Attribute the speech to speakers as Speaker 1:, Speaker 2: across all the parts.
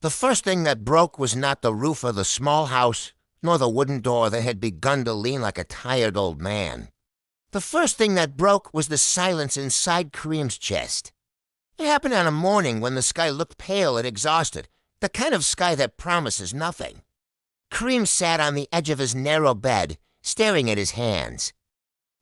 Speaker 1: The first thing that broke was not the roof of the small house, nor the wooden door that had begun to lean like a tired old man. The first thing that broke was the silence inside Kareem's chest. It happened on a morning when the sky looked pale and exhausted, the kind of sky that promises nothing. Kareem sat on the edge of his narrow bed, staring at his hands.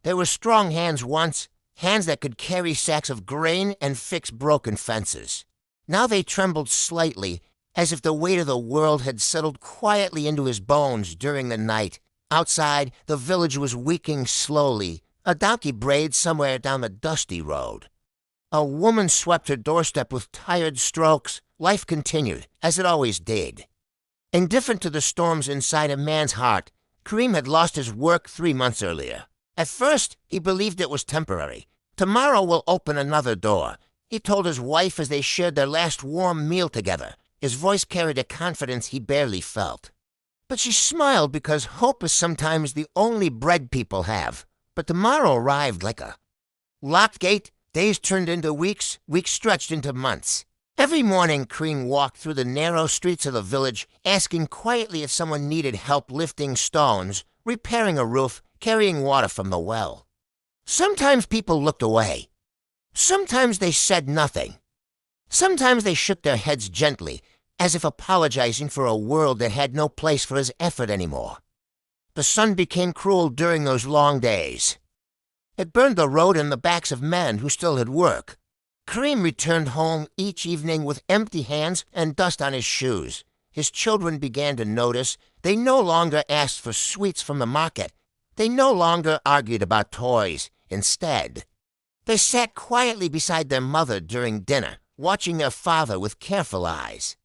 Speaker 1: They were strong hands once, hands that could carry sacks of grain and fix broken fences. Now they trembled slightly, as if the weight of the world had settled quietly into his bones during the night. Outside, the village was weakening slowly, a donkey brayed somewhere down the dusty road. A woman swept her doorstep with tired strokes. Life continued, as it always did. Indifferent to the storms inside a man's heart, Kareem had lost his work 3 months earlier. At first, he believed it was temporary. Tomorrow will open another door, he told his wife as they shared their last warm meal together. His voice carried a confidence he barely felt. But she smiled because hope is sometimes the only bread people have. But tomorrow arrived like a locked gate. Days turned into weeks, weeks stretched into months. Every morning, Kareem walked through the narrow streets of the village, asking quietly if someone needed help lifting stones, repairing a roof, carrying water from the well. Sometimes people looked away. Sometimes they said nothing. Sometimes they shook their heads gently, as if apologizing for a world that had no place for his effort anymore. The sun became cruel during those long days. It burned the road and the backs of men who still had work. Kareem returned home each evening with empty hands and dust on his shoes. His children began to notice. They no longer asked for sweets from the market. They no longer argued about toys. Instead, they sat quietly beside their mother during dinner, watching their father with careful eyes.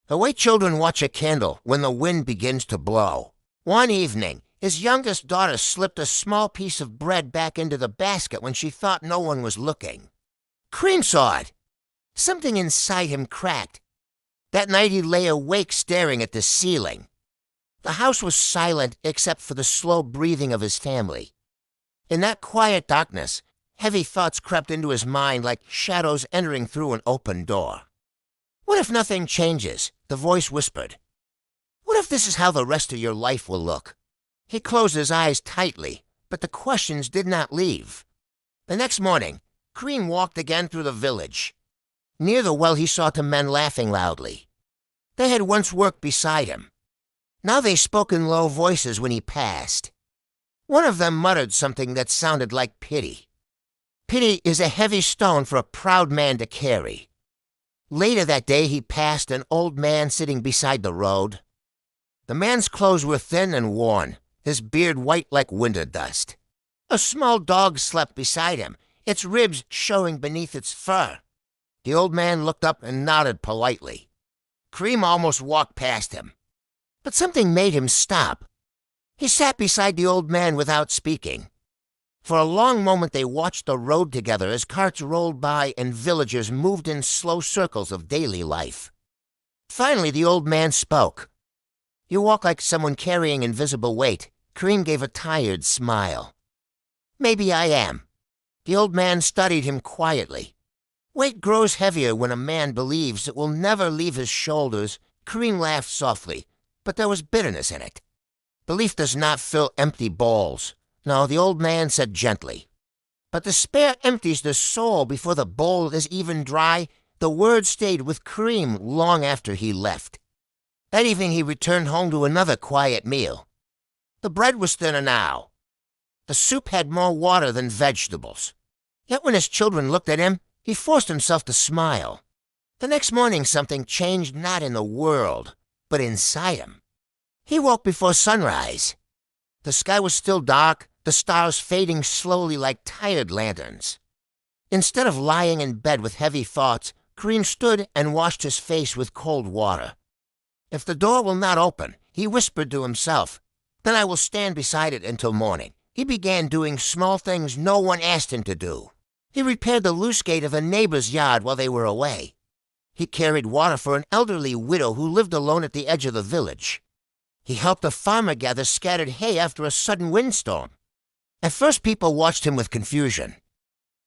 Speaker 1: The way children watch a candle when the wind begins to blow. One evening, his youngest daughter slipped a small piece of bread back into the basket when she thought no one was looking. Kareem saw it. Something inside him cracked. That night he lay awake staring at the ceiling. The house was silent except for the slow breathing of his family. In that quiet darkness, heavy thoughts crept into his mind like shadows entering through an open door. What if nothing changes? The voice whispered. What if this is how the rest of your life will look? He closed his eyes tightly, but the questions did not leave. The next morning, Kareem walked again through the village. Near the well he saw two men laughing loudly. They had once worked beside him. Now they spoke in low voices when he passed. One of them muttered something that sounded like pity. Pity is a heavy stone for a proud man to carry. Later that day he passed an old man sitting beside the road. The man's clothes were thin and worn, his beard white like winter dust. A small dog slept beside him, its ribs showing beneath its fur. The old man looked up and nodded politely. Kareem almost walked past him. But something made him stop. He sat beside the old man without speaking. For a long moment they watched the road together as carts rolled by and villagers moved in slow circles of daily life. Finally the old man spoke. You walk like someone carrying invisible weight. Kareem gave a tired smile. Maybe I am. The old man studied him quietly. Weight grows heavier when a man believes it will never leave his shoulders. Kareem laughed softly, but there was bitterness in it. Belief does not fill empty bowls. No, the old man said gently. But despair empties the soul before the bowl is even dry. The words stayed with Kareem long after he left. That evening he returned home to another quiet meal. The bread was thinner now. The soup had more water than vegetables. Yet when his children looked at him, he forced himself to smile. The next morning something changed not in the world, but inside him. He woke before sunrise. The sky was still dark, the stars fading slowly like tired lanterns. Instead of lying in bed with heavy thoughts, Kareem stood and washed his face with cold water. If the door will not open, he whispered to himself, then I will stand beside it until morning. He began doing small things no one asked him to do. He repaired the loose gate of a neighbor's yard while they were away. He carried water for an elderly widow who lived alone at the edge of the village. He helped a farmer gather scattered hay after a sudden windstorm. At first people watched him with confusion.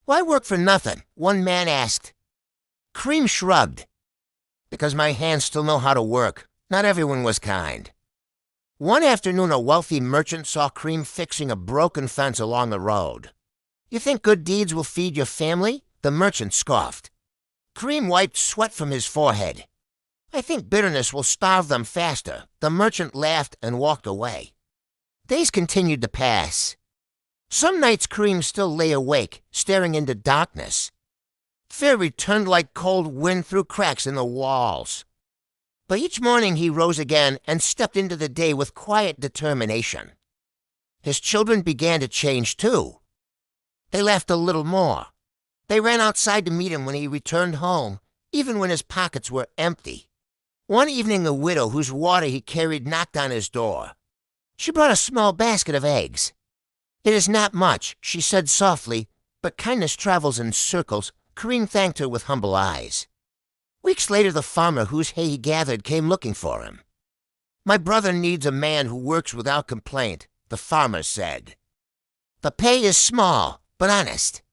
Speaker 1: Why work for nothing? One man asked. Kareem shrugged. because my hands still know how to work. Not everyone was kind. One afternoon, a wealthy merchant saw Cream fixing a broken fence along the road. "You think good deeds will feed your family?" The merchant scoffed. Cream wiped sweat from his forehead. "I think bitterness will starve them faster." The merchant laughed and walked away. Days continued to pass. Some nights Cream still lay awake, staring into darkness. Fear returned like cold wind through cracks in the walls. But each morning he rose again and stepped into the day with quiet determination. His children began to change too. They laughed a little more. They ran outside to meet him when he returned home, even when his pockets were empty. One evening the widow whose water he carried knocked on his door. She brought a small basket of eggs. "It is not much," she said softly, but kindness travels in circles. Cream thanked her with humble eyes. Weeks later, the farmer whose hay he gathered came looking for him. "My brother needs a man who works without complaint," the farmer said. "The pay is small, but honest."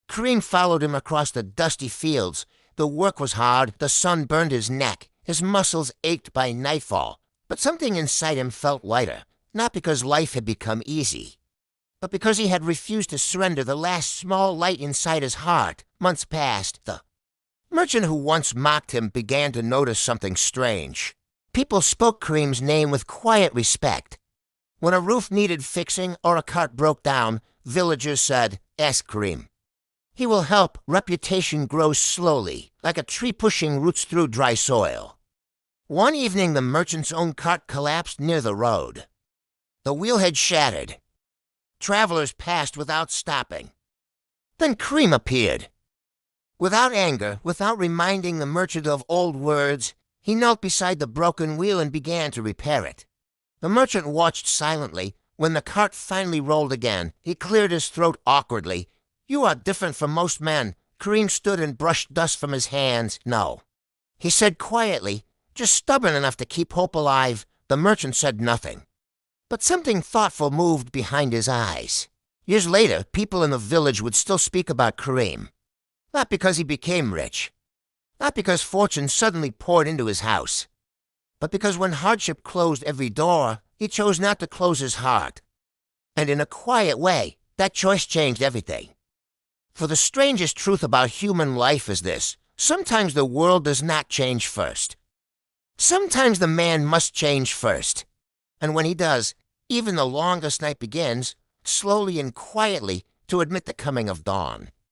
Speaker 1: Cream followed him across the dusty fields. The work was hard, the sun burned his neck, his muscles ached by nightfall, but something inside him felt lighter, not because life had become easy, but because he had refused to surrender the last small light inside his heart. Months passed. The merchant who once mocked him began to notice something strange. People spoke Cream's name with quiet respect. When a roof needed fixing or a cart broke down, villagers said, "Ask Cream. He will help." Reputation grows slowly, like a tree pushing roots through dry soil. One evening, the merchant's own cart collapsed near the road. The wheel had shattered. Travelers passed without stopping. Then Cream appeared. Without anger, without reminding the merchant of old words, he knelt beside the broken wheel and began to repair it. The merchant watched silently. When the cart finally rolled again, he cleared his throat awkwardly. "You are different from most men." Cream stood and brushed dust from his hands. "No," he said quietly, "just stubborn enough to keep hope alive." The merchant said nothing, but something thoughtful moved behind his eyes. Years later, people in the village would still speak about Cream. Not because he became rich, not because fortune suddenly poured into his house, but because when hardship closed every door, he chose not to close his heart. And in a quiet way, that choice changed everything. For the strangest truth about human life is this: sometimes the world does not change first. Sometimes the man must change first. And when he does, even the longest night begins, slowly and quietly, to admit the coming of dawn.